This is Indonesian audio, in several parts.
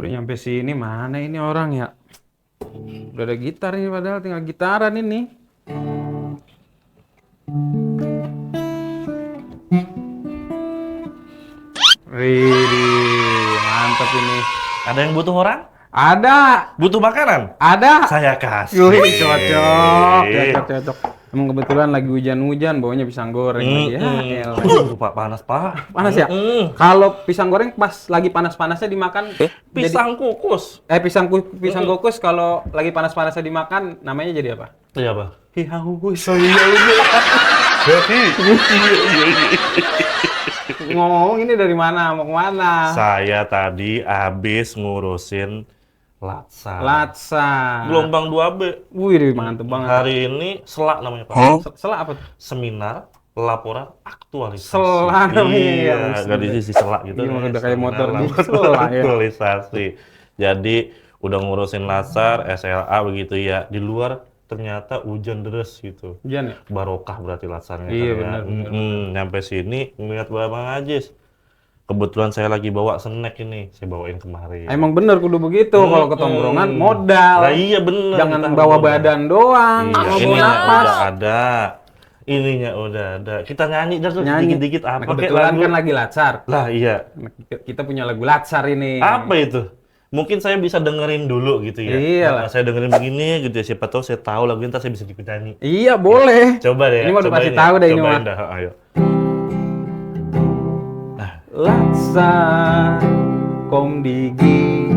Udah nyampe sini, mana ini orang ya? Udah ada gitar ini, padahal tinggal gitaran ini. Wih, mantap ini. Ada yang butuh orang? Ada, Butuh makanan? ada. Saya kasih. Wih, cocok. Emang kebetulan lagi hujan-hujan, bawanya pisang goreng lagi ya. Elah. Pak, panas, Pak. Panas ya? Kalau pisang goreng pas lagi panas-panasnya dimakan, Pisang kukus. pisang kukus kalau lagi panas-panasnya dimakan, namanya jadi apa? Iya, Pak. Hihaus. Oh iya. Ngomong ini dari mana? Mau kemana? Saya tadi habis ngurusin Latsar. Latsa. Gelombang 2B. Wih, mantep banget. Hari ini selak namanya, Pak. Selak apa tuh? Seminar laporan aktualisasi. Selak Iya, nggak diisi selak gitu. Iya, udah kayak Seminar motor di laporan selak ya. aktualisasi. Jadi udah ngurusin Latsar, SLA begitu ya. Di luar ternyata hujan deras gitu. Hujan ya? Barokah berarti Latsarnya. Iya, kan, ya. benar. Nyampe sini ngeliat Bang Ajis. Kebetulan saya lagi bawa snack ini, saya bawain kemarin. Emang bener kudu begitu, kalau ke tongkrongan modal. Nah, iya bener. Jangan kita bawa modal. badan doang, Iya, sama bawa ininya napas. udah ada. Ininya udah ada. Kita nyanyi dah tuh Nyanyi. dikit-dikit Nah, apa kayak kebetulan lagu. kan lagi latsar. Lah iya. Kita punya lagu latsar ini. Apa itu? Mungkin saya bisa dengerin dulu gitu ya. Iyalah. Nah, saya dengerin begini gitu ya. Siapa tahu saya tahu lagu ini, ntar saya bisa ikut nyanyi. Iya, boleh. Coba deh. Ini mah udah cobain pasti ya. tahu deh ini Cobain mah. dah, ayo. Latsar kom digi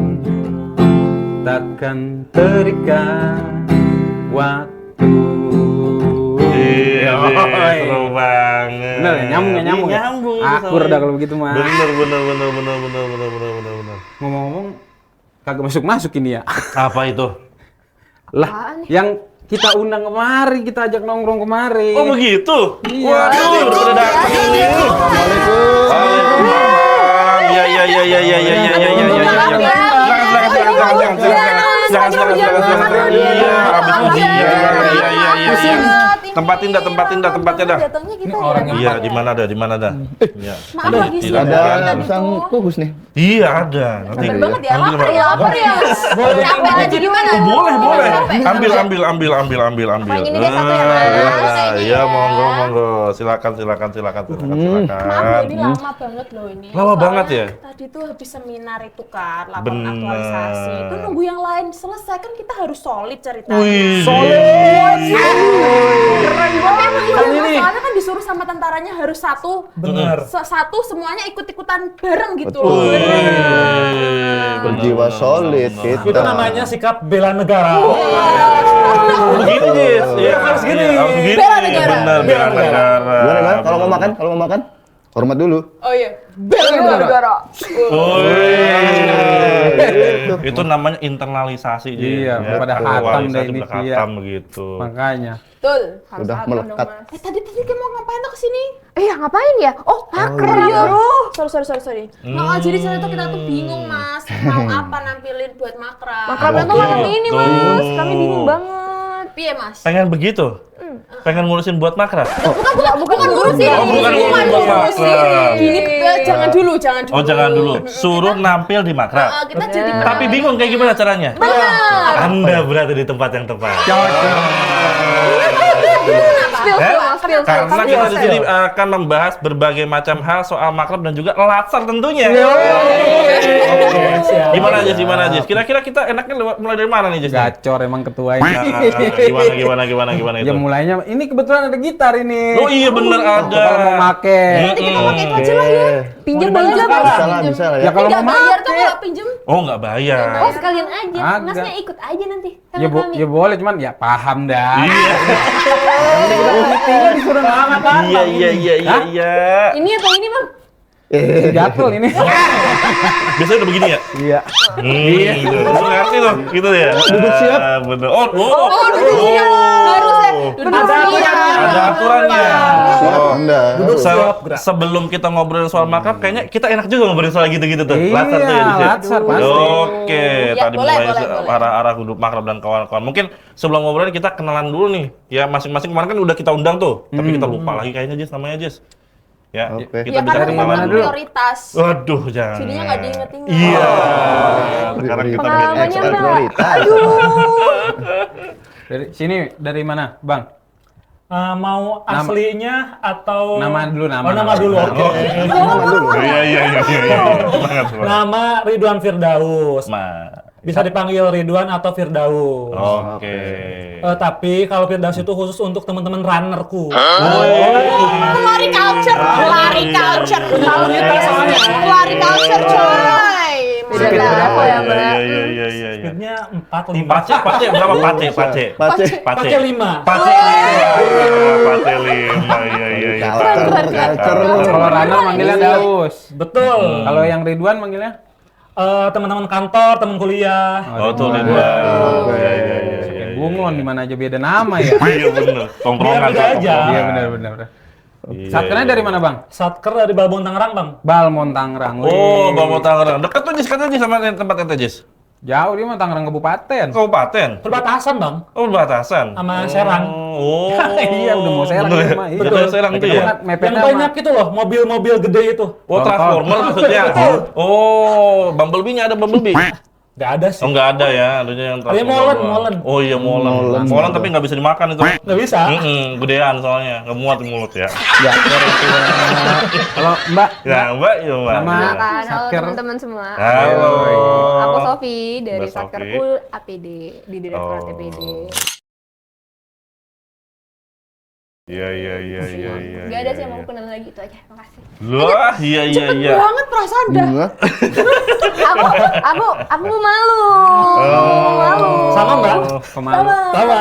takkan terikat waktu. Iya, Yoi. seru banget. Bener ya? Nyambung ya? Iya, Nyambung ya? nyambung. Akur dah kalau begitu mah. Bener. Ngomong-ngomong, kagak masuk-masuk ini ya. Apa itu? Lah, yang kita undang kemari, kita ajak nongkrong kemari. Oh begitu? Iya. Waduh, udah datang ini. Assalamualaikum. Waalaikumsalam. Ya. Silakan. Iya, habis ujian. Iya. Tempatin dah tempatnya dah. Ini orang yang Iya, di mana dah? Iya. Maaf lagi sih. Ada pisang kukus nih. Iya, ada. Nanti. Sabar banget ya, Ambil, lapar ya. Capek aja gimana? Boleh. Capek. Ambil. Yang ini deh satu ya, Mas. Iya, monggo. Silakan. Maaf loh, ini lama banget loh ini. Lama Soalnya banget ya? Tadi tuh habis seminar itu kan, laporan Bener. aktualisasi. Itu nunggu yang lain selesai kan kita harus solid ceritanya. Wih. Keren banget. Emang iya, Kan Mas, ini. soalnya kan disuruh sama tentaranya harus satu. Benar. Satu semuanya ikut-ikutan bareng gitu Betul. loh. Berjiwa solid kita. Itu namanya sikap bela negara. Begini, Jis. Iya, harus gini. Harus begini. Bela negara. Bener, bela negara. Gimana kan? Kalau mau makan, hormat dulu. Oh iya. Bela negara. Itu namanya internalisasi, Jis. Iya, Ya, pada aktualisasi, khatam deh ini, udah iya. khatam begitu. Makanya. Betul. Harus Udah akan dong, melekat. Mas. Tadi kamu mau ngapain tuh kesini? Iya ngapain ya? Oh makrab Iya. bro. Sorry. Nah, jadi cerita tuh kita tuh bingung mas, mau apa nampilin buat makrab. Makrabnya tuh malam ini Gitu. mas. Kami bingung banget. Piye mas? Pengen begitu? Pengen ngurusin buat makrab? Bukan ngurusin. Oh, bukan ngurusin buat makrab. Gini, jangan dulu. Oh, jangan dulu. Suruh nampil di makrab. Kita jadi Tapi bingung kayak gimana caranya? benar. Anda berada di tempat yang tepat. Spill Eh? spill. Karena kita di sini akan membahas berbagai macam hal soal makrab dan juga latsar tentunya. Gimana Jis? Kira-kira kita enaknya mulai dari mana nih Jis? Gacor emang ketua ini. Gimana Ya itu? mulainya, ini kebetulan ada gitar ini. Oh iya bener ada. Kalau mau make. Nanti kita pakai itu aja lah ya. Pinjam Mau aja dibayar mas. Bisa lah Ya ya. kalau Nggak mau bayar tuh make. kalau pinjem. Oh nggak bayar. Oh sekalian aja. Agak. Masnya ikut aja nanti. Ya, Sama kami. ya boleh, cuman ya paham dah. Iya. Meetingnya disuruh nama apa? Iya. Ini atau ini bang? Gatel ini. Biasanya udah begini ya? Iya. Gitu. Lu ngerti loh, gitu ya? Duduk siap. Bener. Harus ya. Ada aturannya. Siap Anda. Sebelum kita ngobrolin soal makrab, kayaknya kita enak juga ngobrolin soal gitu-gitu tuh. Iya, Latsar tuh ya, Jis, ya? latsar pasti. Oke, Ya, tadi boleh, mulai boleh. arah-arah hidup makrab dan kawan-kawan. Mungkin sebelum ngobrolin kita kenalan dulu nih. Ya masing-masing kemarin kan udah kita undang tuh, tapi kita lupa lagi kayaknya Jis, namanya Jis. Ya, Oke. kita Ya bisa kan dari bukan mana dulu? prioritas. Waduh, jangan. Jadinya nggak diinget-inget. Iya. Sekarang kita Pengalamannya, bikin Mbak. Prioritas. Dari mana, Bang? Mau aslinya atau Nama dulu, nama. Oh, nama dulu. Oke. Nama dulu. Iya. Semangat. Nama Ridwan Firdaus. Ma. Bisa dipanggil Ridwan atau Firdaus. Oke. Tapi kalau Firdaus itu khusus untuk teman-teman runnerku. Lari culture. Lari culture, coy. Beda Mana? berapa ya, Mbak? Iya. Speednya 4, 5. Pace berapa pace? Pace. Pace 5. Pace 5. Iya. Culture. Kalau runner manggilnya Daus. Betul. Kalau yang Ridwan manggilnya? Teman-teman kantor, teman kuliah. Oh, tuh Ridwan. Iya. Bunglon di mana aja beda nama ya. Iya bener. Tongkrongan. Biar beda aja. Iya benar. Satkernya dari mana, Bang? Satker dari Balbon Tangerang, Bang. Balmon Tangerang. Oh, Wih. Bang Tangerang. Dekat tuh Jis, katanya Jis sama tempat ente Jis. Jauh dia mah Tangerang Kabupaten. Kabupaten. Perbatasan, Bang. Oh, perbatasan. Sama Serang. Oh. Iya, udah mau Serang Bener. dia mah. Iya. Betul, Serang tuh ya. Yang banyak itu loh, mobil-mobil gede itu. Oh, Transformer maksudnya. Oh, Bumblebee-nya ada Bumblebee. Nggak ada sih. Oh, nggak ada ya, adanya yang Ada Transformer. molen. Oh iya, molen. Molen tapi nggak bisa dimakan itu. Nggak bisa. Gedean soalnya, nggak muat di mulut ya. Kalau Mbak, Ya, Mbak, iya Mbak. Nama- Iya. Kan, halo Satker. teman-teman semua. Halo. Aku Sofi dari Mbak Satkerku APD di Direktorat Oh. APD. Iya. Gak ada sih yang mau kenal lagi, itu aja. Makasih. Wah, iya. Banget perasaan dah. Enggak. Aku malu. Malu. Sama, Mbak. pemalu. Sama.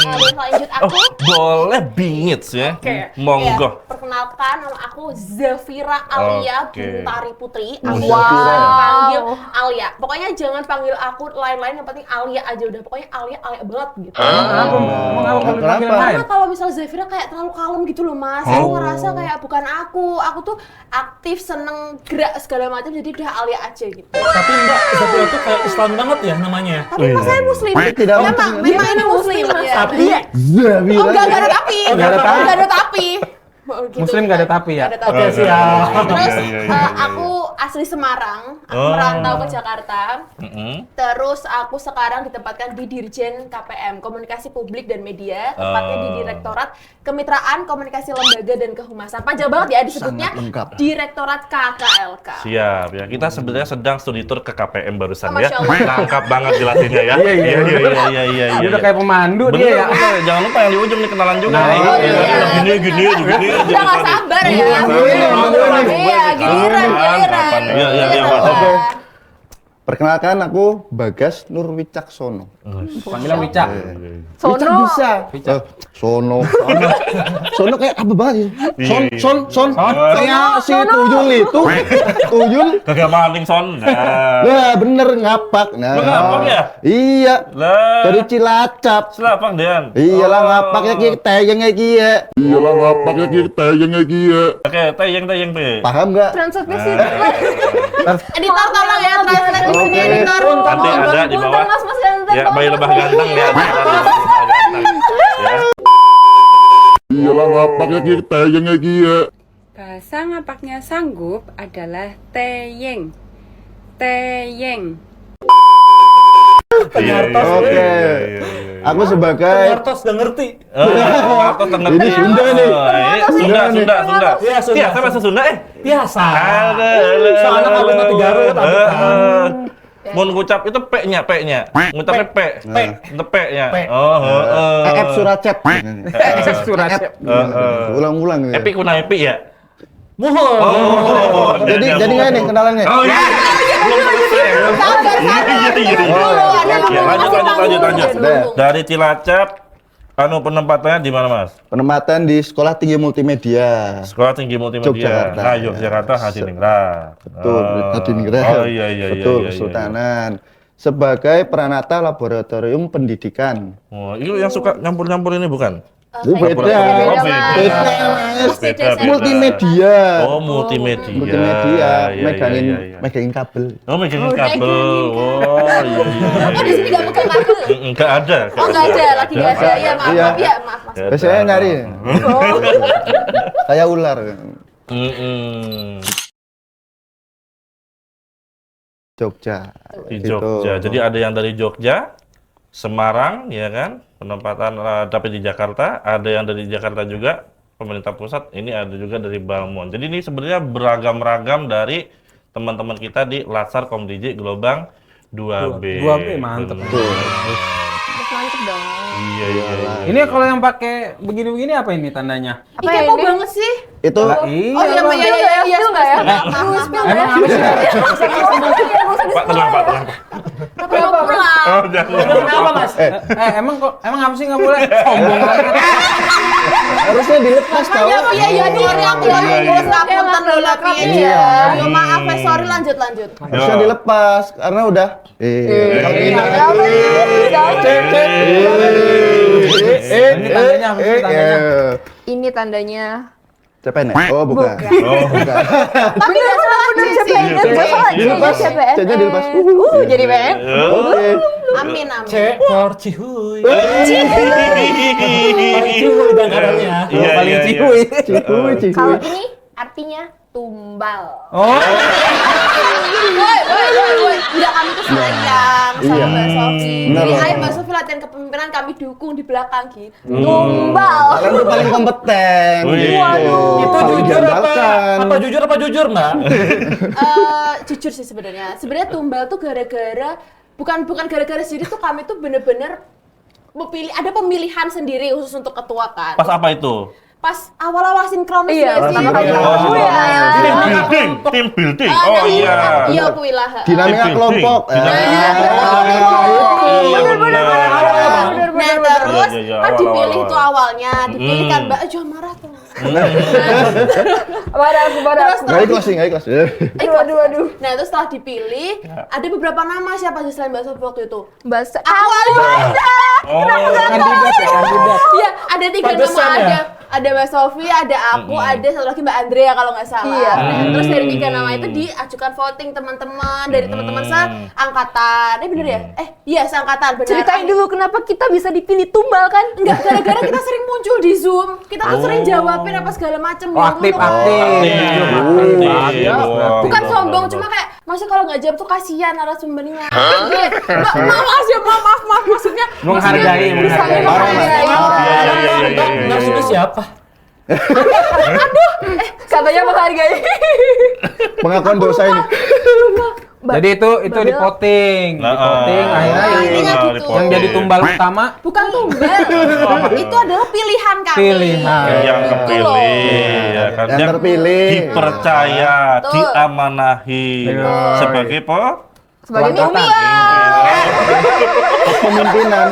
Boleh lanjut Oh, aku? boleh bingits ya. Oke. Monggo. Ya, perkenalkan nama aku Zafira Alia Oke. Bintari Putri. Oh, Aku Zafira. panggil Alia. Pokoknya jangan panggil aku lain-lain, yang penting Alia aja udah. Pokoknya Alia banget gitu. Emang apa kalau Kenapa? dipanggil lain? Karena kalau misal Zafira kayak terlalu kalem gitu loh mas, aku ngerasa kayak bukan aku tuh aktif, seneng, gerak segala macam, jadi udah Alia aja gitu. Tapi Mbak, Zafira itu kayak Islam banget ya namanya. Tapi mas saya muslim, Tidak memang ini muslim ya. Tapi Zafira. Oh enggak ada tapi, Nggak ada tapi. Nggak ada tapi. Gitu. Muslim nggak ada tapi ya? Nggak ada tapi. Oke, siap. Terus Iya. aku asli Semarang, aku Oh. merantau ke Jakarta. Mm-mm. Terus aku sekarang ditempatkan di Dirjen KPM, Komunikasi Publik dan Media, tepatnya di Direktorat Kemitraan Komunikasi Lembaga dan Kehumasan. Panjang banget ya disebutnya. Sangat lengkap. Direktorat KKLK. Siap ya. Kita sebenarnya sedang studi tour ke KPM barusan Oh, ya. Masya Allah. Lengkap banget jelasinnya ya. Iya. Dia udah kayak pemandu Bener, dia ya. bener. Jangan lupa yang di ujung nih kenalan juga. Nah, nih. iya. Gini. Udah nggak sabar ya. Iya, Giliran. Kapan? Iya, Mas. Oke. Perkenalkan aku Bagas Nur Wicaksono. Panggilan Wicak. Wicak Sono. bisa. Sono. Sono kayak apa banget sih? Son. Kayak si Tuyul itu. Tuyul. Kagak maling son. Nah. Lah bener ngapak. Nah. Lu ngapak ya? Iya. Lah. Dari Cilacap. Selapang Dean. Iyalah ngapaknya kayak tayangnya kiye. Iyalah ngapaknya kayak tayangnya kiye. Oke, tayang pe. Paham nggak? Translate sih. Editor tolong ya, translate di sini Oke. editor. Nanti ada di bawah. Mas ganteng. Ya, bayi lebah ganteng ya. Ya. Iyalah ngapaknya kayak tayangnya kiye. Bahasa ngapaknya sanggup adalah teyeng. Teyeng. Oke. Aku sebagai Martos nggak ngerti. Ini Sunda nih. Sunda. Iya, Sunda. Iya, saya bahasa Sunda Biasa. Ada. Soalnya kalau nanti Garut, Mun ngucap itu P-nya. Ngucapnya P. Itu P-nya. P. Oh, EF Suracep. Surat. Ulang-ulang. Epi kuna epi ya? Mohon. Oh, Jadi nggak nih kenalannya? Oh iya. Belum selesai. Iya. Ada Lanjut. Udah. Dari Cilacap, penempatannya di mana, Mas? Penempatan di Sekolah Tinggi Multimedia. Sekolah Tinggi Multimedia. Yogyakarta. Nah, Yogyakarta Hadiningrat. Betul, Hadiningrat. Oh iya. Betul, Kesultanan. Sebagai peranata laboratorium pendidikan. Oh, itu yang suka nyampur-nyampur ini bukan? beda. Beda. Multimedia. Oh, multimedia. Multimedia, Iya. megangin kabel. Oh, megangin kabel. Oh, iya. Oh, di sini nggak pegang kabel. Enggak ada. Oh, nggak ada, lagi nggak ada. Iya, maaf, Iya. maaf, ya, maaf, Mas. Biasanya nyari. Kayak ular. Jogja. Di Gitu. Jogja. Jadi ada yang dari Jogja, Semarang, ya kan? Penempatan tapi di Jakarta, ada yang dari Jakarta juga, pemerintah pusat. Ini ada juga dari Balmond. Jadi ini sebenarnya beragam-ragam dari teman-teman kita di Latsar Komdij Gelombang 2B. 2B mantep. Mantep dong. Iya. Ini kalau yang pakai begini-begini apa ini tandanya? Ih, kepo banget sih. Itu Oh iya, Bang. iya, Spill nggak ya? Emang apa sih? Pak, tenang, Pak. Tapi mau pulang. Oh, jangan. Kenapa mas? Emang apa sih nggak boleh? Sombong banget. harusnya dilepas tau. Iya, sorry aku ngapunten lho lah piye Iya. ya. Yo maaf, sorry lanjut. Harusnya dilepas karena udah. Ini tandanya apa sih tandanya? Ini tandanya. CPNS. Oh, bukan. Bukan. Tapi nggak salah Bener sih. CPNS. Dilepas. C-nya dilepas. Jadi PN. Oke. Amin. C for Cihuy. Paling Cihuy bangkarannya. Iya, Paling iya, iya. cihuy. Cihuy, cihuy. Kalau ini artinya tumbal. Oh, Woi. Enggak, kami tuh sayang sama Mbak Sofi. Benar, Jadi Mbak. ayo Mbak Sofi latihan kepemimpinan, kami dukung di belakang gitu. Tumbal. Kalian tuh paling kompeten. Wih. gitu. Itu Paling jujur diandalkan. apa jujur mbak? Jujur sih sebenarnya. Sebenarnya tumbal tuh gara-gara bukan gara-gara sendiri tuh kami tuh bener-bener ada pemilihan sendiri khusus untuk ketua kan. Pas apa itu? Pas awal-awal sinkronis Iya, nggak sih? pertama kali. Oh, Iya. Tim building. Oh iya. Iya, kuilah. Dinamika Tim kelompok. building. Iya, Iya, benar. Nah terus Iya, kan dipilih awal-awal. tuh awalnya, dipilih kan Mbak jangan marah tuh. Terus Nggak ikhlas sih, nggak ikhlas. Aduh. Nah terus setelah dipilih, ada beberapa nama siapa sih selain Mbak Sofi waktu itu? Bahasa. Aku Oh. kandidat ya, kandidat. Iya, ada 3 nama, Pantesan ya? ada Mbak Sofi, ada aku, ada satu lagi Mbak Andrea kalau nggak salah. Iya. Nah, terus dari 3 nama itu diajukan voting teman-teman dari teman-teman seangkatan. Bener ya? Iya seangkatan benar. Ceritain dulu kenapa kita bisa dipilih tumbal kan? Enggak, gara-gara kita sering muncul di Zoom, kita tuh sering jawabin apa segala macem. Oh, aktif. Bukan sombong, cuma kayak maksudnya kalau nggak jawab tuh kasihan narasumbernya. Maaf, maksudnya Menghargai. Narasumber siapa? Katanya menghargai. Pengakuan dosa ini. Jadi itu di voting, akhirnya intinya gitu. yang jadi tumbal utama bukan tumbal, itu adalah pilihan kami. Pilihan. Yang terpilih, ya kan? Yang terpilih. Dipercaya, Betul. diamanahi sebagai Sebagai tumbal. Pemimpinan.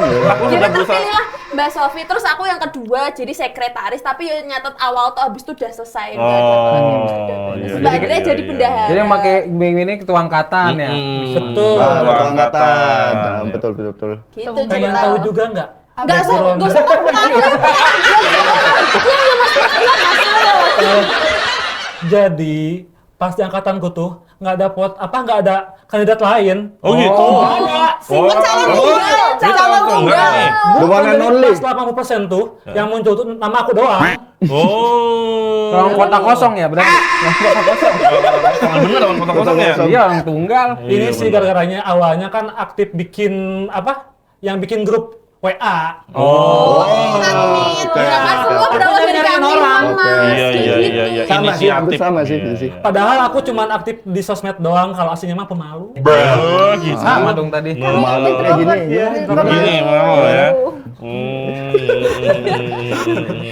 Jadi terpilihlah Mbak Sofi, terus aku yang kedua jadi sekretaris, tapi ya nyatet awal tuh abis itu udah selesai. Oh, iya, Mbak iya, Andrea iya, jadi iya. bendahara. Jadi yang pakai ini ketua angkatan ya. Betul. Ketua angkatan. Betul. Gitu Pengen cerita. tahu juga nggak? Nggak usah tahu aja. Jadi pas di angkatanku tuh nggak ada kandidat lain. Oh gitu. Ada. Calon tunggal. The one and only. Pas 80% tuh yang muncul tuh nama aku doang. Oh. Orang kota kosong ya, berarti. Bener orang kota-kosong ya. Iya, orang tunggal. Ini sih gara-garanya awalnya kan aktif bikin yang bikin grup WA. Admin. Kan semua berawal dari kami Mama. Iya. Sama sih, hampir Inisiatif. sama sih. sih. Padahal aku cuman aktif di sosmed doang, kalau aslinya mah pemalu. Oh, gitu. Sama dong tadi. Malu kayak gini ya. Begini mau ya.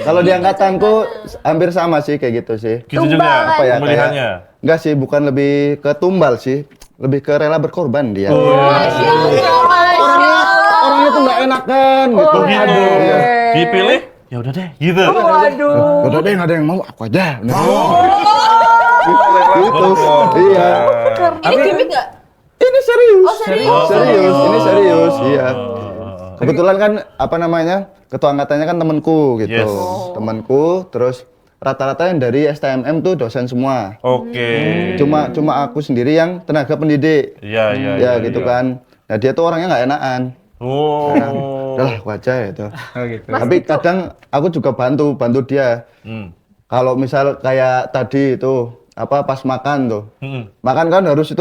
Kalau di angkatanku hampir sama sih kayak gitu sih. Gitu juga Apa ya, pemilihannya. Enggak sih, bukan lebih ke tumbal sih. Lebih ke rela berkorban dia. Orangnya tuh nggak enakan gitu. Oh gitu. Iya. Dipilih, ya udah deh, gitu. Udah deh, nggak ada yang mau, aku aja. Gitu. Iya. Ini gimmick nggak? Ini serius. Oh serius. Serius, ini serius. Iya. kebetulan kan apa namanya ketua angkatannya kan temanku gitu, Yes. temanku. Terus rata-rata yang dari STMM tuh dosen semua. Oke. Cuma aku sendiri yang tenaga pendidik. Iya, iya, Ya gitu kan. Nah dia tuh orangnya nggak enakan. Oh. Udah lah, aku aja gitu. Oh gitu. Tapi kadang aku juga bantu dia. Hmm. Kalau misal kayak tadi itu apa pas makan tuh. Hmm. Makan kan harus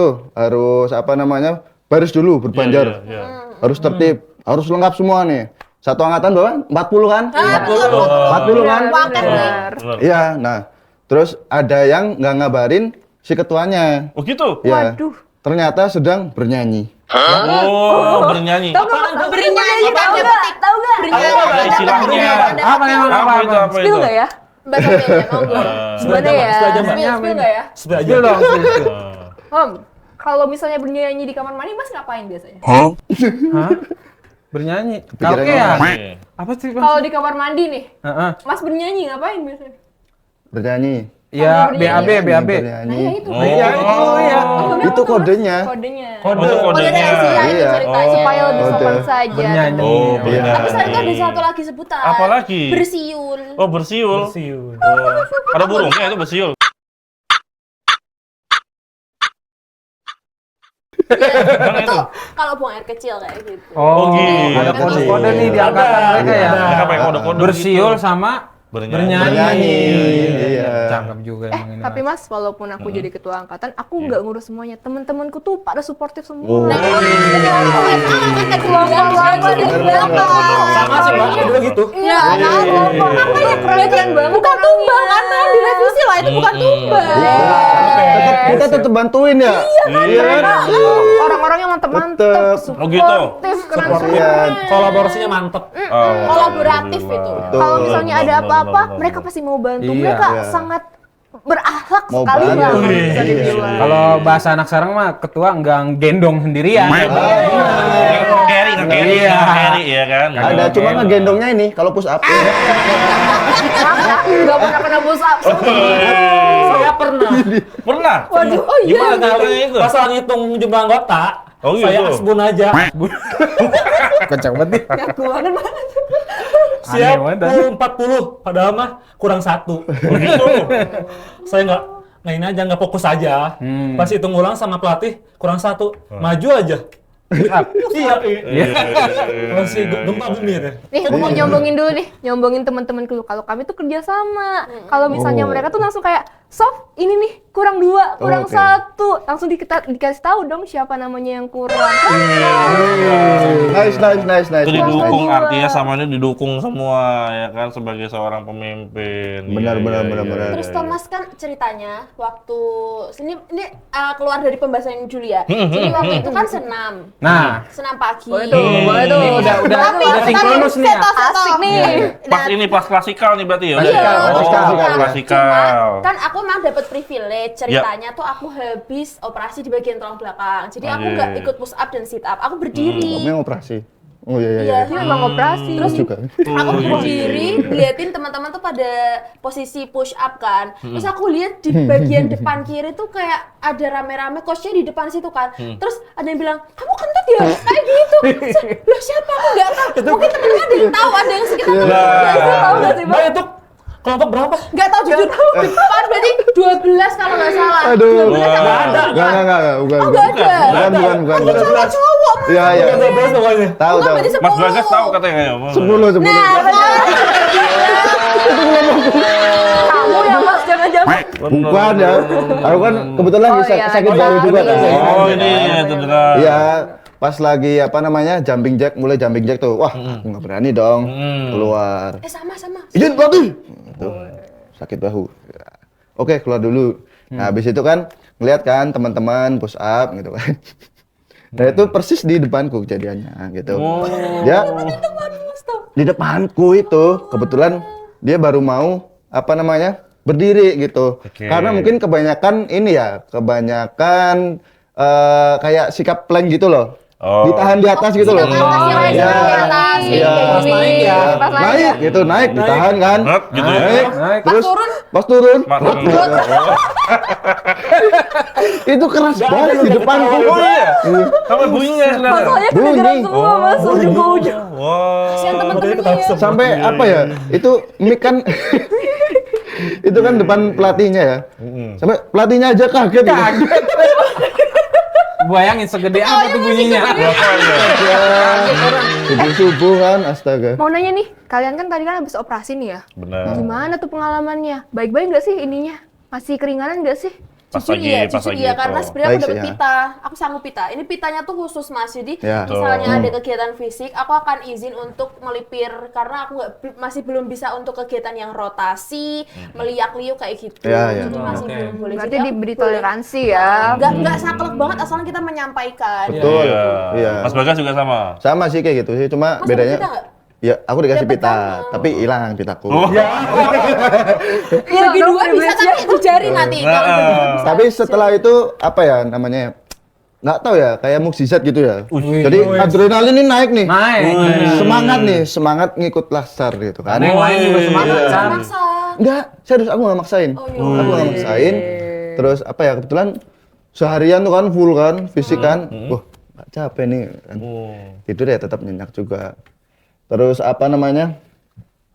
apa namanya? Baris dulu berbanjar. Iya, iya. Harus tertib, harus lengkap semua nih. Satu angkatan berapa? 40 kan? 40 kan? Wangkat nih. Benar. Iya, nah. Terus ada yang nggak ngabarin si ketuanya. Oh gitu. Ya. Ternyata sedang bernyanyi. Oh, bernyanyi. Bernyanyi tahu nggak? Tahu nggak? Bernyanyi. Apa istilahnya? Apa yang Apa itu? Apa itu? Spill nggak ya? Bahasa Benya mau gue. Gimana ya? Spill nggak ya? Spill aja. Spill dong, spill. Kalau misalnya bernyanyi di kamar mandi, Mas ngapain biasanya? Hah? Bernyanyi. Pikirannya Karaokean. Oke. Apa sih, Bang? Kalau di kamar mandi nih, Heeh. Mas bernyanyi ngapain biasanya? Bernyanyi. Ya, BAB. Bernyanyi. itu. Oh. Iya, itu ya. Itu kodenya. Kodenya. Oh, itu kodenya. Iya. Ceritanya. Supaya lebih Kode. sopan saja. Bernyanyi. Oh, Iya. Tapi saya itu ada bernyanyi. satu lagi sebutan. Apa lagi? Bersiul. Oh, bersiul. Siul. Oh. Ada burungnya itu bersiul. Gimana Itu itu? kalau buang air kecil kayak gitu. Oh, gitu. ada kode-kode nih di angkatan mereka ya. Mereka pakai kode-kode Bersiul gitu. sama Bernyanyi. bernyanyi. Iya. Cakep juga emang ini. Tapi Mas. Mas, walaupun aku jadi ketua angkatan, aku nggak ngurus semuanya. Teman-temanku tuh pada suportif Oh. semua. Nah, ini orang kan ketua angkatan di belakang. Sama sih, Mbak. Juga gitu. Ya, keren banget. Bukan tumbal kan, di revisi lah itu bukan tumbal. Kita tetap bantuin ya. Iya kan? Orang-orangnya mantep-mantep, Tetep. suportif, Oh, gitu. keren Iya. Kolaborasinya mantep. Oh, Kolaboratif itu. Kalau misalnya ada benar, apa-apa, benar, mereka benar. pasti mau bantu. Iya. Mereka Iya. sangat berakhlak Mau sekali bantu. lah. Wih. Bisa dibilang. Kalau bahasa anak sekarang mah ketua enggak gendong sendirian. Carry, carry, Iya. carry ya kan. Ada cuma ngegendongnya ini kalau push up. Nggak pernah kena push up. Saya pernah. Pernah? Waduh, oh iya. Gimana ceritanya itu? Pas lagi ngitung jumlah anggota, Oh, gitu. saya asbun aja. Kencang banget nih. Aku banget banget. Siap Aneh banget. 40, padahal mah kurang 1. Begitu. Saya nggak ini aja, nggak fokus aja. Pas hitung ulang sama pelatih kurang 1, maju aja. Iya, masih gempa bumi ya. Nih, aku mau nyombongin dulu nih, nyombongin teman-temanku. Kalau kami tuh kerja sama. Kalau misalnya mereka tuh langsung kayak, Sof, ini nih kurang 2, kurang Oke. 1. Langsung dikasih tahu dong siapa namanya yang kurang. Nice. Itu didukung, Dua. artinya sama ini didukung semua ya kan sebagai seorang pemimpin. Benar, Iya, benar, iya, benar, iya, benar. iya, Terus iya. Thomas kan ceritanya waktu ini keluar dari pembahasan Julia. Jadi waktu itu kan senam Nah, senam pagi. Boleh tuh, boleh tuh. ini udah Tapi sinkronus nih ya. Asik nih. Pas ini pas klasikal nih berarti ya? udah? Iya, Oh, klasikal. klasikal. Cuman, kan aku emang dapat privilege ceritanya tuh aku habis operasi di bagian tulang belakang. Jadi aku Oke. nggak ikut push up dan sit up. Aku berdiri. Kamu yang operasi. Oh iya. Iya, Dia memang operasi. Terus juga. aku berdiri, ngeliatin teman-teman tuh pada posisi push up kan. Terus aku lihat di bagian depan kiri tuh kayak ada rame-rame coachnya di depan situ kan. Terus ada yang bilang, kamu kentut ya? Kayak gitu. Loh siapa? Aku nggak tahu. Mungkin teman-teman ada yang tahu, ada yang sekitar teman tahu nggak sih, Bang? Mbak itu kelompok berapa? Nggak tahu jujur. Depan berarti 12 kalau nggak salah. Aduh. 12 sama Enggak, bukan. Oh, nggak ada. Bukan. cowok. Iya. Bukan 12 pokoknya. Tahu. Bukan berarti 10. Mas Bagas tahu katanya kayaknya. 10. Nah, Kamu ya Mas, jangan-jangan. Bukan ya. Aku kan kebetulan Oh, iya, sakit lagi baru juga kan. Oh, ini cedera. Iya, pas lagi apa namanya jumping jack, mulai jumping jack tuh, wah aku nggak berani dong keluar. sama. Izin pelatih. Tuh, sakit bahu. Oke, keluar dulu. Nah, habis itu kan ngeliat kan teman-teman push up gitu kan. Nah itu persis di depanku kejadiannya gitu. Dia di depanku itu kebetulan dia baru mau apa namanya berdiri gitu. Oke. Karena mungkin kebanyakan ini ya, kayak sikap plank gitu loh. Oh. Ditahan di atas gitu loh. Atasnya Iya. di atas. Iya. Pas naik ya. Pas Naik gitu, naik ditahan kan. Net, gitu ya. Naik, Naik. terus turun. pas turun. Mas, Itu keras banget di depanku. Oh iya. Sampai bunyinya sebenarnya. Masalahnya kedengeran Bunyi. semua mas, soalnya gue udah. Wah. Kasihan temen-temennya ya. Sampai apa ya? Itu mic kan itu kan depan pelatihnya ya. Sampai pelatihnya aja kaget gitu. Bayangin segede apa tuh bunyinya. Subuh-subuh kan, astaga. Mau nanya nih, kalian kan tadi kan habis operasi nih ya. Benar. Gimana tuh pengalamannya? Baik-baik nggak sih ininya? Masih keringanan nggak sih? Jujur iya, karena sebenarnya aku Baik dapet sih, ya. pita, aku sanggup pita. Ini pitanya tuh khusus mas, jadi Ya. misalnya ada kegiatan fisik, aku akan izin untuk melipir karena aku masih belum bisa untuk kegiatan yang rotasi, meliak-liuk kayak gitu. Ya, ya. Jadi masih Oke. belum boleh. Berarti Jadi aku diberi boleh. toleransi ya. Nggak saklek banget asalnya kita menyampaikan. Betul. Iya. Iya. Mas Bagas juga sama. Sama sih kayak gitu sih, cuma Mas bedanya ada pita nggak? ya aku dikasih Dapet pita, kamu. tapi hilang pitaku. Iya, Bagi dua bisa kan di jari nanti. Kalau bagi dua bisa. Tapi setelah itu apa ya namanya? Nggak tahu ya, kayak mukjizat gitu ya. Jadi adrenalin ini naik nih. Naik. Semangat nih, semangat ngikut laser gitu kan. Karena yang lain juga semangat Iya. kan. Maksa. Enggak, serius aku nggak maksain. Oh, iya. Aku nggak maksain. Terus apa ya, kebetulan seharian tuh kan full kan, fisik kan. Wah, nggak capek nih kan. Tidur ya tetap nyenyak juga. Terus apa namanya?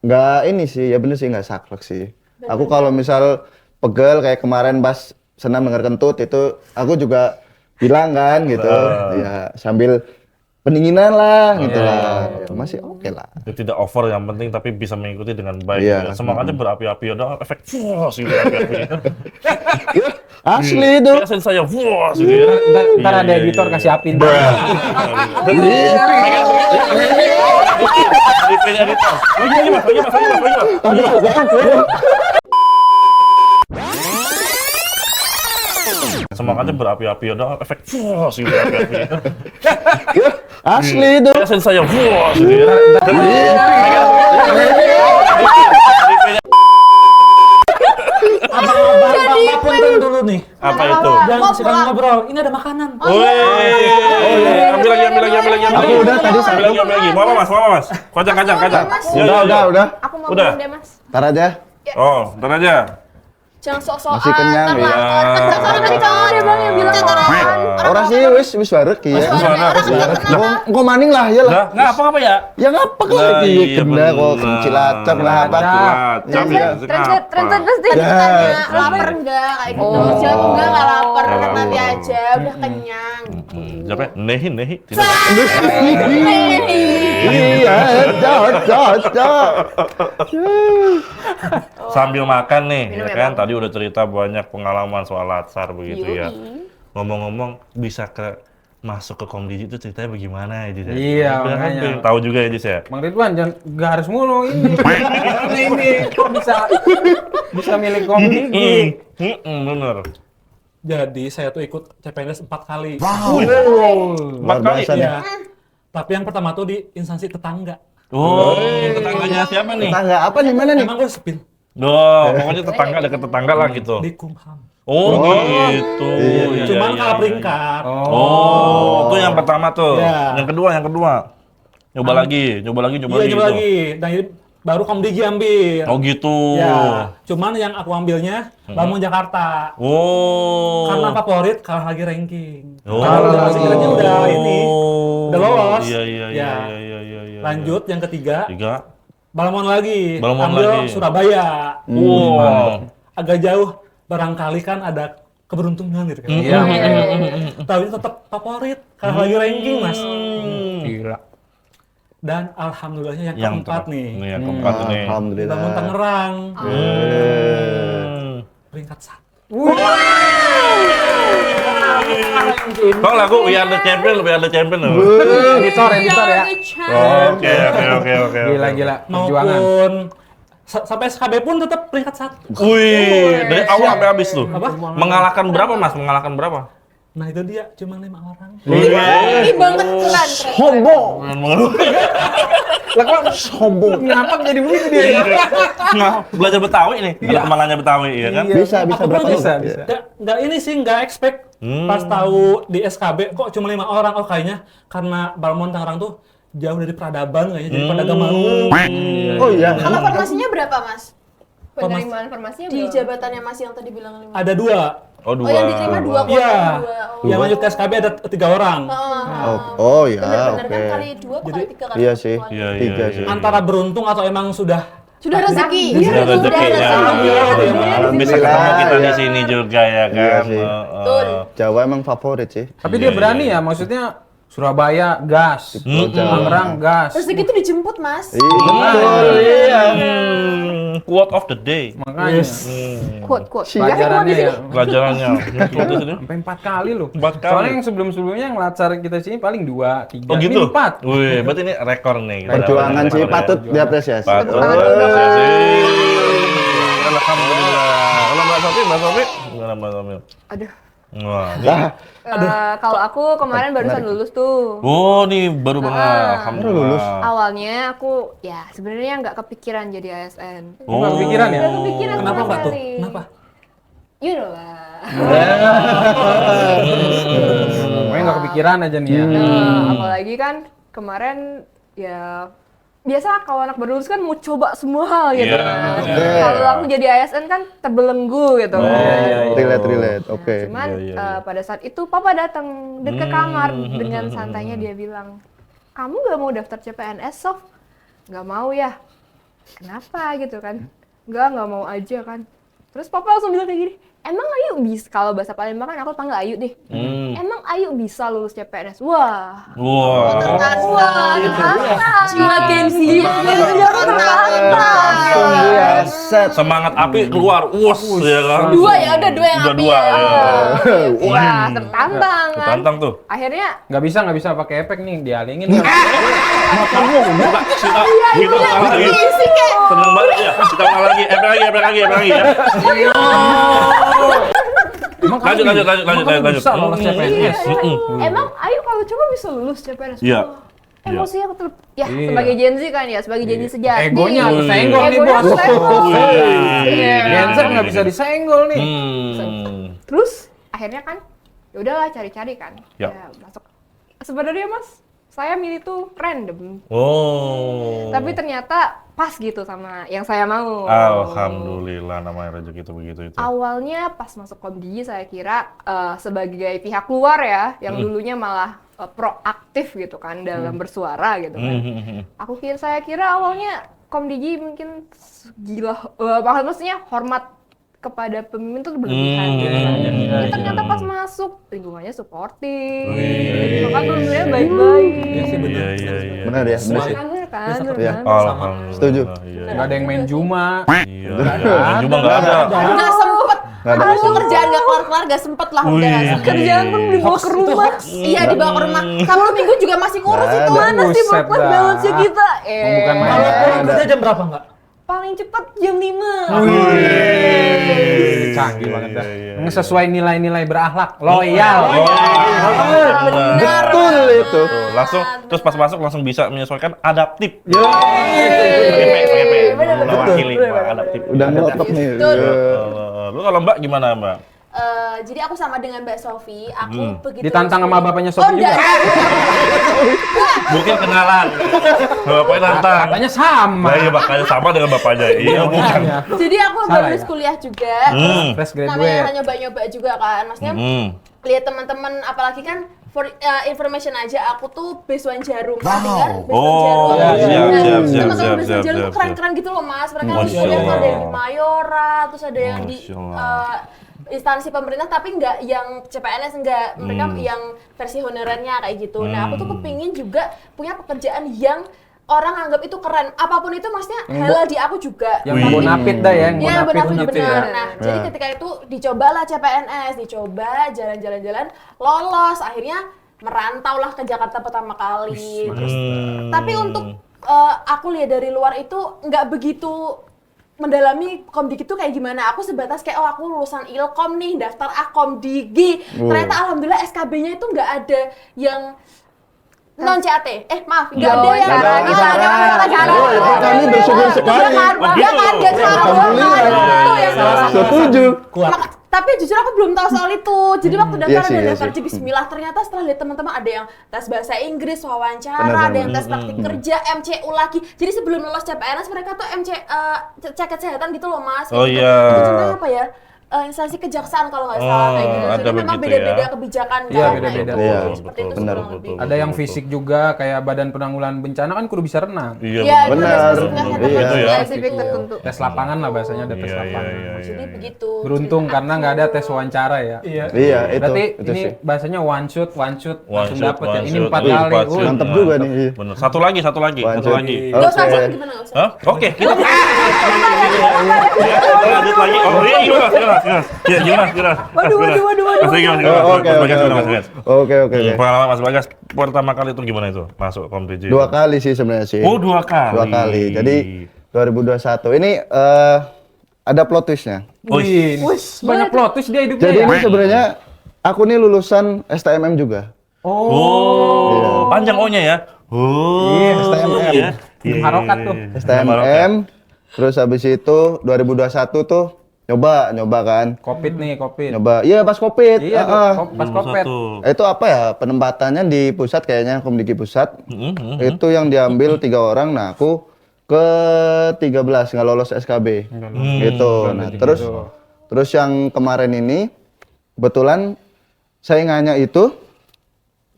Nggak ini sih, ya bener sih nggak saklek sih. Aku kalau misal pegel kayak kemarin pas senam denger kentut itu aku juga bilang kan gitu. Ya sambil pendinginan lah gitu lah. Ya, masih oke lah. Ya, tidak over yang penting tapi bisa mengikuti dengan baik. Iya. Ya. Semangatnya berapi-api ada efek fuas gitu api-api. Asli itu. Rasain saya fuas gitu ya. Ntar ada Iya, editor iya, kasih apin. Editor. Lagi mas. Semangatnya berapi-api ada efek fuas gitu api-api. Asli itu. Rasain saya fuas gitu ya. Bapak punten dulu nih. Apa itu? Jangan sikat ngobrol. Ini ada makanan. Woi, ambil lagi. Aku udah tadi Ambil lagi. Mau apa mas? Kacang. Udah. Aku mau Udah. ngomong deh mas. Ntar aja. Oh, ntar aja. Jangan sok-sokan. Masih kenyang, ntar ya. lapar. Kan tadi cowok dia bang yang bilang orang. Orang sih wis barek ya. Kenapa? Engko maning lah ya lah. Lah, nggak apa-apa ya? Ya ngapa Lah, lagi iya, genda kok bener. cilacap lah apa. Cilacap ya. Translate terus deh. Tadi tanya lapar enggak kayak gitu. Jawab enggak lapar. Nggak Nanti lapar. aja udah kenyang. Jawabnya nehi. Tidak. Iya, cocok. Sambil makan nih, Minum ya ya, kan? Bang. Tadi udah cerita banyak pengalaman soal latsar begitu ya. Ngomong-ngomong, bisa masuk ke Komdiji itu ceritanya bagaimana ya, Jis? Iya, Kan makanya. pengen tahu juga ya, Jis ya? Bang Ridwan jangan nggak harus mulu ini. Ini kok bisa milik komdigi. Bener. Jadi saya tuh ikut CPNS 4 kali. Empat kali? biasa nih. Iya. Tapi yang pertama tuh di instansi tetangga. Oh, tetangganya siapa nih? Tetangga apa nih mana nih? Emang gue sepil Pokoknya tetangga dekat tetangga lah gitu. di Kumham. Oh, gitu. Iya, Cuman iya, kalah iya. peringkat. Oh, itu yang pertama tuh. Iya. Yang kedua. Nyoba lagi. Iya, coba gitu. lagi. Dan ini baru Komdigi ambil. Oh, gitu. Ya, cuman yang aku ambilnya Bangun Jakarta. Oh. Karena favorit kalah lagi ranking. Oh. Kalau udah sekiranya udah ini, udah lolos. Iya. Ya. Lanjut yang ketiga, 3. Balmon lagi. Balmon ambil lagi. Surabaya. Wow. Agak jauh, barangkali kan ada keberuntungan gitu kan. Iya. Tapi tetap favorit, kalah lagi ranking mas. Gila. Dan alhamdulillahnya yang keempat nih. Nih, yang keempat nih. Alhamdulillah. Bangun Tangerang, Hmm. peringkat 1. Kok lagu We Are The Champion loh. Editor ya. Oke. Gila. Perjuangan. Maupun sampai SKB pun tetap peringkat 1. Wih, dari awal sampai habis tuh. Apa? Mengalahkan berapa, Mas? Mengalahkan berapa? Nah itu dia, cuma 5 orang. Ini banget keren. Sombong. Lah kok sombong. Kenapa jadi begitu dia? Nah, belajar Betawi nih. Ada kemanganya Betawi, ya kan? Bisa Aku berapa pun tuh? bisa. Nggak ini sih, nggak expect. Pas tahu di SKB, kok cuma 5 orang. Oh kayaknya karena Balmon Tangerang tuh jauh dari peradaban kayaknya, jadi pedagang baru. Oh iya. Sama formasinya berapa mas? Penerimaan informasinya Di belum. jabatannya mas yang tadi bilang 5. Ada 2, Oh, dua. Oh, yang diterima 2 kuota Iya. 2. Yang lanjut ke SKB ada 3 orang. Oh ya, Bener-bener oke. kan kali 2 kali 3 kan? Iya sih. Iya, iya, Tiga iya. sih. Antara beruntung atau emang sudah Sudah rezeki. Sudah rezeki ya. Alhamdulillah. Bisa Alhamdulillah, ketemu kita di ya. sini juga ya kan. Iya sih. Betul. Jawa emang favorit sih. Tapi dia berani ya, maksudnya Surabaya gas, Tangerang gas. Rezeki itu dijemput, Mas. Iya, betul, iya. Quote of the day. Makanya Quote. pelajarannya ya. Pelajarannya. Quote di sini. Sampai 4 kali loh. 4 kali. Soalnya yang sebelum-sebelumnya yang latsar kita sini paling 2, 3, Oh gitu? ini 4. Wih, berarti ini rekor nih. kita. Perjuangan sih Rekor ya. patut diapresiasi. Patut. Alhamdulillah. Kalau Mbak Sofi, gimana Mbak Sofi? Aduh. Wah. Kalau aku kemarin barusan lulus tuh. Oh, nih baru banget. Alhamdulillah. Awalnya aku ya sebenarnya nggak kepikiran jadi ASN. Nggak kepikiran ya? Nggak kepikiran Kenapa sama Mbak tuh? sekali. Kenapa? You know lah. Pokoknya nggak kepikiran aja nih ya. Apalagi kan kemarin ya biasa kalau anak baru lulus kan mau coba semua hal gitu. Iya. kan. Oke. Kalau aku jadi ASN kan terbelenggu gitu. kan. Relate. Oke. Cuman Iya. pada saat itu papa datang ke kamar dengan santainya dia bilang, kamu gak mau daftar CPNS Sof? Gak mau ya? Kenapa gitu kan? Gak mau aja kan. Terus papa langsung bilang kayak gini, emang Ayu bisa, kalau bahasa Palembang kan aku panggil Ayu deh. Emang Ayu bisa lulus CPNS? Wah. Wah. Wah, Jiwa gengsi. Langsung dia set. Semangat api keluar. Wus, ya kan? 2 ya, udah 2 yang Udah api 2 ya. ya. Wah, tertantang kan. Tantang tuh. Akhirnya Nggak bisa pakai efek nih, dialingin. Buka, kita ulang lagi. Seneng banget ya. Kita ulang lagi. Efek lagi ya. Emang kamu Lanjut. bisa lolos CPNS? emang Ayu kalau coba bisa lulus CPNS? Iya. Wah, emosi aku tuh ya Iya. sebagai Gen Z kan ya, sebagai Gen Z sejati. Egonya kesenggol nih Egonya bos. kesenggol. Gen Z nggak bisa disenggol nih. Terus akhirnya kan ya udahlah cari-cari kan. Ya. Ya, masuk. Sebenarnya Mas, saya milih tuh random. Oh. Tapi ternyata pas gitu sama yang saya mau. Alhamdulillah, namanya rezeki itu begitu itu. Awalnya pas masuk Komdigi saya kira sebagai pihak luar ya, yang dulunya malah proaktif gitu kan dalam bersuara gitu kan. Saya kira awalnya Komdigi mungkin gila, maksudnya hormat kepada pemimpin tuh berlebihan gitu kan. Tapi ternyata pas masuk lingkungannya suportif, bahkan pemimpinnya baik-baik. Iya. Benar ya, benar sih. Bener kan? Iya. Alhamdulillah. Setuju. Iya. Nggak ada yang main Juma. Iya. Main Juma nggak ada. Nggak sempet. Nggak ada. Aduh, kerjaan nggak kelar-kelar, nggak sempet lah. Udah nggak sempet. Kerjaan pun dibawa ke rumah. Iya, dibawa ke rumah. Sabtu Minggu juga masih ngurus itu. Mana sih Buset work-life dah. balance-nya kita? Bukan main. Kalau pulang ada. kerja jam berapa nggak? Paling cepat jam 5. Canggih banget dah. Iya. Sesuai nilai-nilai berakhlak, loyal. Betul itu. Tuh, langsung terus pas masuk langsung bisa menyesuaikan adaptif. Mewakili adaptif. Udah ngotot nih. Betul. Lu kalau Mbak gimana Mbak? Jadi aku sama dengan Mbak Sofi, aku begitu Ditantang sama bapaknya Oh, Sofi juga. enggak. Mungkin kenalan. Bapaknya nantang. Katanya sama. Nah, iya makanya sama dengan bapaknya. Iya bukan. Jadi aku Salah baru lulus ya? kuliah juga. Fresh Namanya graduate. nyoba-nyoba juga kan. Maksudnya lihat teman-teman, apalagi kan for information aja, aku tuh Besuan Jarum. Pernah dengar Besuan Oh, Jarum? iya, siap, Nah, siap, teman-teman siap, Besuan siap, Jarum tuh siap, keren-keren gitu loh Mas. Mereka Masya kuliah tuh Allah. ada yang di Mayora, terus ada yang di Masya Allah. instansi pemerintah, tapi nggak yang CPNS, nggak, mereka yang versi honorernya kayak gitu. Nah, aku tuh kepingin juga punya pekerjaan yang orang anggap itu keren, apapun itu, maksudnya halal di aku juga. Yang bonafit dah ya, yang Iya, bonafit benar gitu benar. ya. Nah, jadi ketika itu dicobalah CPNS, dicoba jalan-jalan, lolos, akhirnya merantau lah ke Jakarta pertama kali. Terus, tapi untuk aku lihat dari luar itu nggak begitu mendalami Komdigi itu kayak gimana. Aku sebatas kayak, oh aku lulusan Ilkom nih, daftar Komdigi. Ternyata alhamdulillah SKB-nya itu nggak ada yang non CAT. Maaf, nggak ada yang Kami bersyukur sekali. Ya kan, dia itu yang Setuju. Kuat. tapi jujur aku belum tahu soal itu. Jadi waktu daftar Iya sih, ada iya daftar sih. Bismillah, ternyata setelah lihat teman-teman ada yang tes bahasa Inggris, wawancara, Benar, ada yang benar. tes praktik kerja, MCU lagi. Jadi sebelum lolos CPNS mereka tuh cek kesehatan gitu loh Mas. Oh, Gitu. iya. Itu contohnya apa ya? instansi kejaksaan kalau nggak salah kayak gitu. ada Jadi memang begitu beda-beda ya. kebijakan Iya, kan. beda-beda. Nah, itu. Iya, Seperti itu benar. kurang lebih. Ada yang fisik juga kayak Badan Penanggulangan Bencana kan kudu bisa renang. Iya, Iya, itu Benar. ada spesifiknya Iya. Gitu ya. Spesifik tertentu. Tes lapangan lah bahasanya, ada tes Iya, lapangan. iya, iya. Jadi begitu. Beruntung karena nggak ada tes wawancara ya. Iya. Iya, Berarti itu ini sih. bahasanya one shoot langsung One dapet ya. shoot. Ini 4 Wih, kali. empat Wih, shoot. Mantap juga nih, iya. Bener. Satu lagi. One Satu shoot. lagi. Nggak usah, Oke. gimana nggak usah? Hah? Oke, kita kita lanjut lagi. Oh, iya, gimana? Ya, gimana? Waduh. Gimana? Oh, oke, Mas oke, Bagas, oke. Mas Bagas. Oke, oke, oke. Pengalaman Mas Bagas pertama kali itu gimana itu masuk Komdiji? 2 kali sih sebenarnya sih. Oh, 2 kali. 2 kali. Jadi 2021 ini ada plot twist-nya. Wih, banyak plot twist dia hidupnya Jadi ya. ini sebenarnya aku nih lulusan STMM juga. Oh, panjang O-nya ya. Oh, Iya, STMM. iya. Tim harokat tuh. STMM. Terus habis itu 2021 tuh nyoba kan. Covid nih, Covid. Nyoba. Iya, pas Covid. Iya, tuh, Heeh. pas Covid. Itu apa ya? Penempatannya di pusat kayaknya, Komdiki Pusat. Itu yang diambil 3 orang. Nah, aku ke 13 nggak lolos SKB. Gitu. Nah, terus yang kemarin ini kebetulan saingannya itu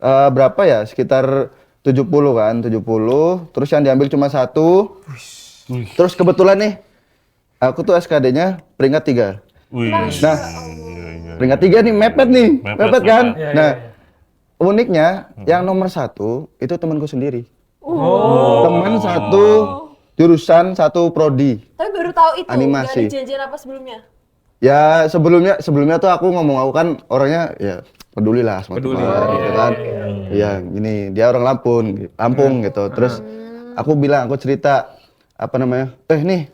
berapa ya? Sekitar 70 kan, 70. Terus yang diambil cuma 1. Terus kebetulan nih aku tuh SKD-nya peringkat 3. Wih. Nah, peringkat 3 nih mepet nih. Mepet kan? Iya, Nah, uniknya yang nomor 1 itu temanku sendiri. Temen satu jurusan, satu prodi. Tapi baru tahu itu. Animasi. Nggak ada janjian apa sebelumnya? Ya sebelumnya tuh aku ngomong, aku kan orangnya ya peduli lah sama teman gitu kan. Iya, gini, dia orang Lampung gitu. Terus aku cerita apa namanya? Nih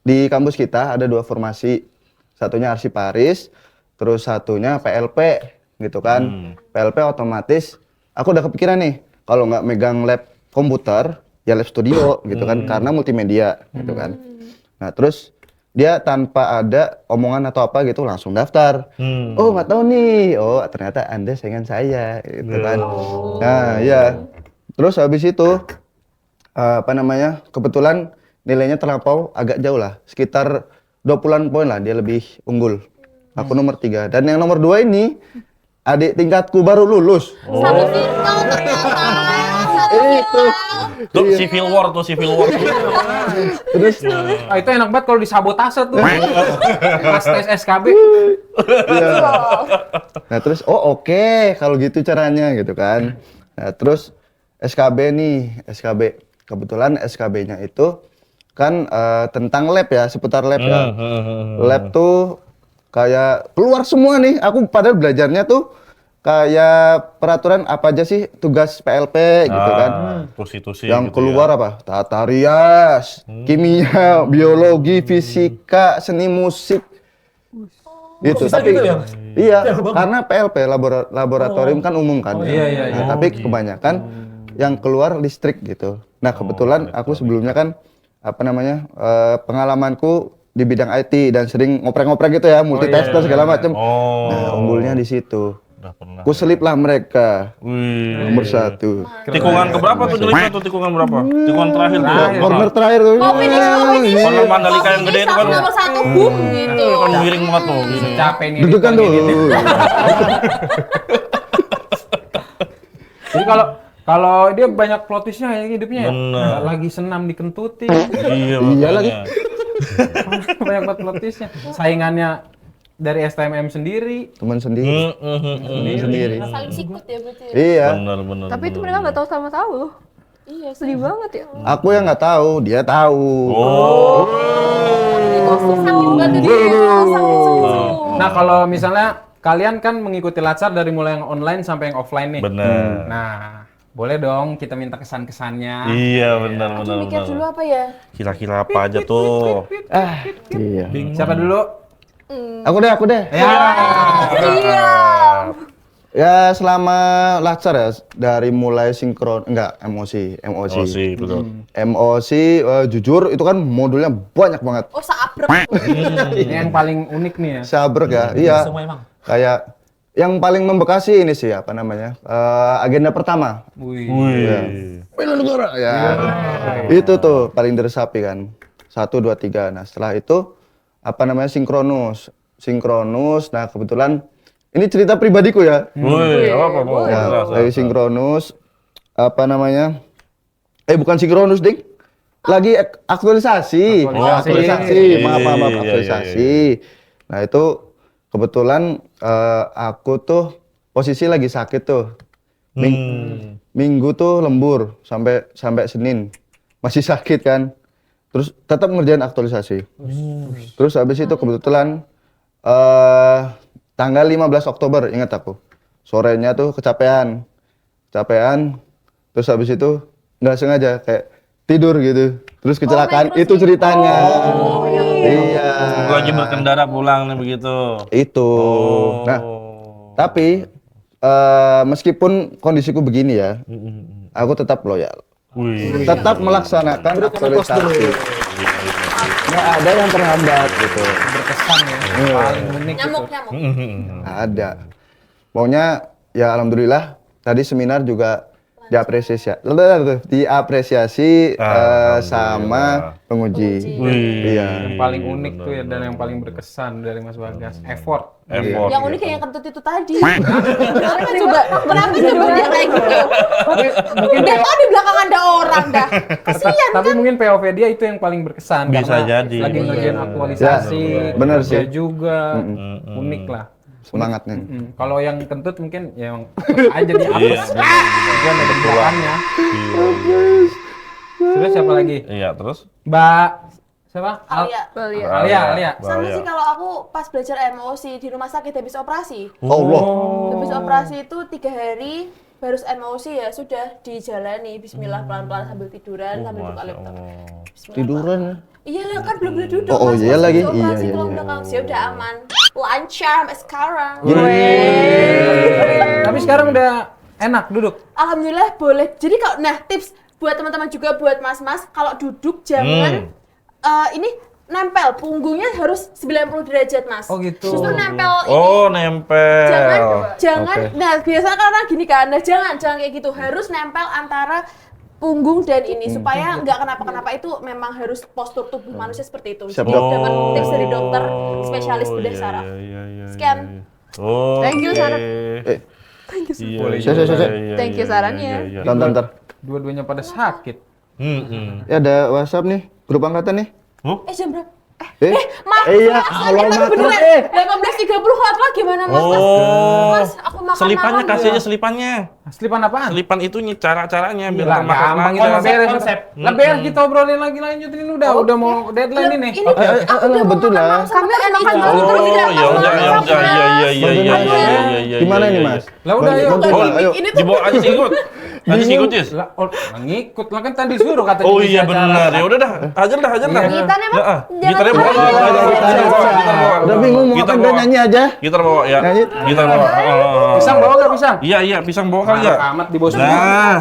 di kampus kita ada 2 formasi. Satunya Arsiparis, terus satunya PLP gitu kan. PLP otomatis aku udah kepikiran nih kalau nggak megang lab komputer ya lab studio gitu kan, karena multimedia gitu kan. Nah, terus dia tanpa ada omongan atau apa gitu langsung daftar. Oh, nggak tahu nih. Oh, ternyata Anda saingan saya gitu kan. Nah, ya. Terus habis itu apa namanya? Kebetulan nilainya terlampau agak jauh lah. Sekitar 20-an poin lah dia lebih unggul. Aku nomor 3. Dan yang nomor 2 ini adik tingkatku baru lulus. Satu circle ternyata. Itu. Tuh civil war. Terus Itu enak banget kalau disabotase tuh. Pas tes SKB. iya. Nah, terus oke kalau gitu caranya gitu kan. Nah, terus SKB. Kebetulan SKB-nya itu kan tentang lab ya, seputar lab ya. Lab tuh kayak keluar semua nih. Aku padahal belajarnya tuh kayak peraturan apa aja sih tugas PLP gitu kan. Tusi Yang gitu keluar ya. apa? Tata rias, kimia, biologi, fisika, seni musik. Gitu. bisa Tapi gitu ya? iya, Jauh banget. karena PLP laboratorium kan umum kan. iya. Nah, tapi kebanyakan yang keluar listrik gitu. Nah, kebetulan aku sebelumnya kan apa namanya? Pengalamanku di bidang IT dan sering ngoprek-ngoprek gitu ya, multitasker segala macam. Nah, unggulnya di situ. Udah pernah. Ku seliplah mereka. Wih. Nomor 1. Tikungan keberapa tuh jeleknya tuh? Tikungan berapa? Tikungan terakhir tuh. Corner terakhir tuh. Oh, finish. Kalau Mandalika yang gede itu kan. Nomor 1, boom gitu. Kan miring banget tuh. Capek nih. Deg-degan tuh. Jadi kalau dia banyak plot twist-nya ya hidupnya ya. Bener. Lagi senam dikentutin. Iya, Iya lagi. makanya. Banyak banget plot twist-nya. Saingannya dari STMM sendiri. Teman sendiri. Sendiri. Saling sikut ya berarti. Iya. Bener. Tapi itu mereka nggak tahu sama tahu loh. Iya, Sedih banget ya. Aku yang nggak tahu, dia tahu. Ini kok sakit banget ini. Sakit. Nah, kalau misalnya kalian kan mengikuti Latsar dari mulai yang online sampai yang offline nih. Bener. Nah, boleh dong kita minta kesan-kesannya. Iya, bener. Mikir dulu apa ya? Kira-kira apa aja tuh? Iya. Siapa dulu? Aku deh. Ya. Iya. Ya selama Latsar ya dari mulai sinkron emosi. Emosi, betul. Emosi jujur itu kan modulnya banyak banget. Oh, sabrek. Ini yang paling unik nih ya. Sabrek ya. Iya. Semua emang. Kayak yang paling membekasi ini sih apa namanya? Agenda pertama. Wih. Bela negara ya. Itu tuh paling diresapi kan. 1 2 3. Nah, setelah itu apa namanya sinkronus. sinkronus. Nah, kebetulan ini cerita pribadiku ya. Wih, apa mau? Ya, dari sinkronus apa namanya? Bukan sinkronus, Ding. Lagi aktualisasi. Aktualisasi. Maaf, Iya, aktualisasi. Nah, itu kebetulan aku tuh posisi lagi sakit tuh. Minggu tuh lembur sampai Senin. Masih sakit kan. Terus tetap ngerjain aktualisasi. Terus habis itu kebetulan tanggal 15 Oktober ingat aku. Sorenya tuh kecapean. Terus habis itu nggak sengaja kayak tidur gitu. Terus kecelakaan itu ceritanya. Iya. Lagi berkendara pulang nih begitu. Itu. Nah, tapi meskipun kondisiku begini ya, aku tetap loyal. Wih. Tetap melaksanakan aktualisasi. Nggak ada yang terhambat gitu. Berkesan ya. Paling unik itu. Nyamuk. Nggak ada. Pokoknya ya alhamdulillah tadi seminar juga diapresiasi sama penguji. Wih. Iya. Yang paling unik tuh ya dan yang paling berkesan dari Mas Bagas, effort. Effort. Yang unik kayak yang kentut itu tadi. Kenapa coba dia kayak gitu? Udah tau di belakang ada orang dah. Kasian Tapi kan? mungkin POV dia itu yang paling berkesan Bisa karena jadi. lagi ngerjain aktualisasi, Ya, bener kerja sih. juga, unik lah. Semangatnya. Kalau yang kentut mungkin ya emang aja di Iya, atas. Bukan ada di belakangnya. Terus siapa lagi? Iya, terus? Mbak siapa? Alia. Alia. Sama sih kalau aku pas belajar emosi di rumah sakit habis operasi. Allah. Habis operasi itu 3 hari baru emosi ya sudah dijalani. Bismillah pelan-pelan sambil tiduran sambil buka Masya laptop. Allah. Bismillah. Tiduran. Iya lah kan belum boleh duduk. Oh, Mas. iya Pas lagi. habis operasi Iya, tulang iya. belakang. Ya udah aman. Lancar sampai sekarang. Tapi sekarang udah enak duduk. Alhamdulillah boleh. Jadi kalau tips buat teman-teman juga buat mas-mas kalau duduk jangan ini nempel punggungnya harus 90 derajat mas. Oh, gitu. Justru nempel ini. Oh, nempel. Jangan. Nah biasa karena gini kan. Nah jangan kayak gitu. Harus nempel antara punggung dan ini supaya nggak kenapa-kenapa. Itu memang harus postur tubuh manusia seperti itu. Siap, Jadi Dok. dapat tips dari dokter spesialis bedah saraf. Sekian. Oh. Thank you, Sarah. Boleh Saya. Thank you sarannya. Ntar. Dua-duanya pada sakit. Ya ada WhatsApp nih, grup angkatan nih. Jam berapa? Maaf, iya, kalau tapi makan beneran 18.30 hotline gimana mas? Oh. Mas, aku makan Selipannya malam. kasih aja selipannya. Selipan apaan? Selipan itu cara-caranya biar Gila, termakan gampang lagi. itu dah. beres. Konsep. Lah biar kita obrolin lagi lanjutin udah mau deadline ini. Ini aku udah mau betul makan lah. malam sama Kami temen makan itu. dulu, Terus Oh, tidak ya makan udah, ya malam, udah, Mas. iya. Gimana ini Mas? Lah udah, ayo. Bantuin Oh, lah, ayo. Ini tuh dibawa aja sih ikut. Aja sih ikut, Jis. Lah, ngikut lah kan tadi suruh kata Oh ngisi iya acara. benar. Ya udah dah, hajar dah. gitarnya Ya, mas. gitarnya bawa. Gitar bawa. Udah bingung mau Gitar makan bawa. udah nyanyi aja. Gitar bawa ya. Nyanyi. Gitar bawa. Pisang bawa gak pisang? Iya, pisang bawa kali ya. Amat di bos semua. Nah,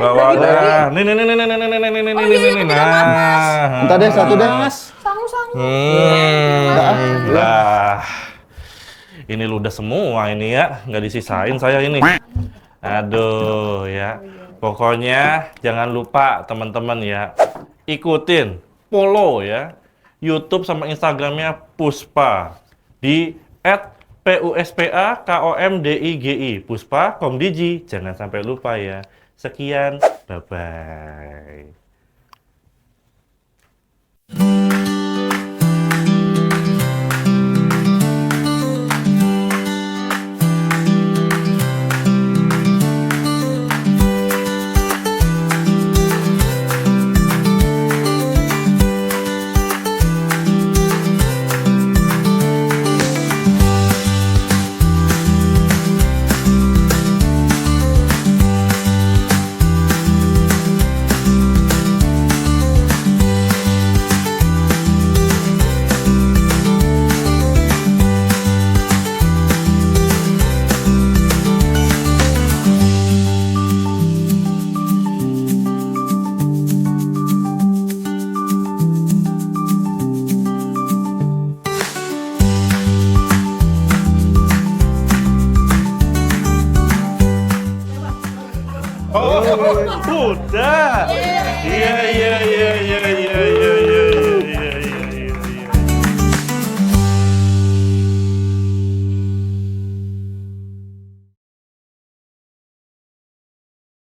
bawa dah. Nih. Nah. Entar deh satu deh. Sangu-sangu. Lah. Ini ludah semua ini ya, nggak disisain saya ini. Aduh ya. Pokoknya jangan lupa teman-teman ya, ikutin, follow ya YouTube sama Instagramnya Puspa di @PUSPAKOMDIGI Puspa Komdigi. Jangan sampai lupa ya. Sekian, bye-bye. Oh, udah. Iya.